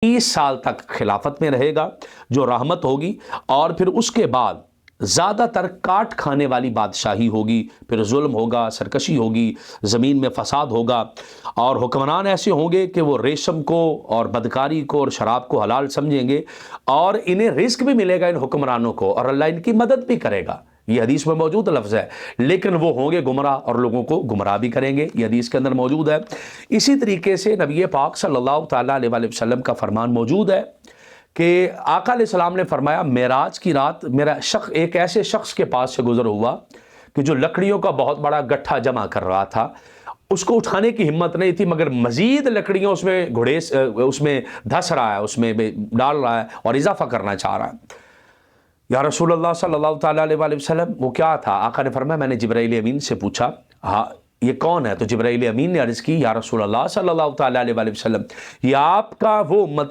30 سال تک خلافت میں رہے گا جو رحمت ہوگی، اور پھر اس کے بعد زیادہ تر کاٹ کھانے والی بادشاہی ہوگی، پھر ظلم ہوگا، سرکشی ہوگی، زمین میں فساد ہوگا، اور حکمران ایسے ہوں گے کہ وہ ریشم کو اور بدکاری کو اور شراب کو حلال سمجھیں گے، اور انہیں رزق بھی ملے گا ان حکمرانوں کو، اور اللہ ان کی مدد بھی کرے گا۔ یہ حدیث میں موجود لفظ ہے، لیکن وہ ہوں گے گمراہ اور لوگوں کو گمراہ بھی کریں گے، یہ حدیث کے اندر موجود ہے۔ اسی طریقے سے نبی پاک صلی اللہ تعالیٰ علیہ وآلہ وسلم کا فرمان موجود ہے کہ آقا علیہ السلام نے فرمایا معراج کی رات میرا ایک ایسے شخص کے پاس سے گزر ہوا کہ جو لکڑیوں کا بہت بڑا گٹھا جمع کر رہا تھا، اس کو اٹھانے کی ہمت نہیں تھی، مگر مزید لکڑیاں اس میں دھس رہا ہے، اس میں ڈال رہا ہے اور اضافہ کرنا چاہ رہا ہے۔ یا رسول اللہ صلی اللہ تعالیٰ علیہ وآلہ وسلم، وہ کیا تھا؟ آقا نے فرمایا میں نے جبرائیل امین سے پوچھا ہاں یہ کون ہے؟ تو جبرائیل امین نے عرض کی یا رسول اللہ صلی اللہ تعالیٰ علیہ وآلہ وسلم، یہ آپ کا وہ امتی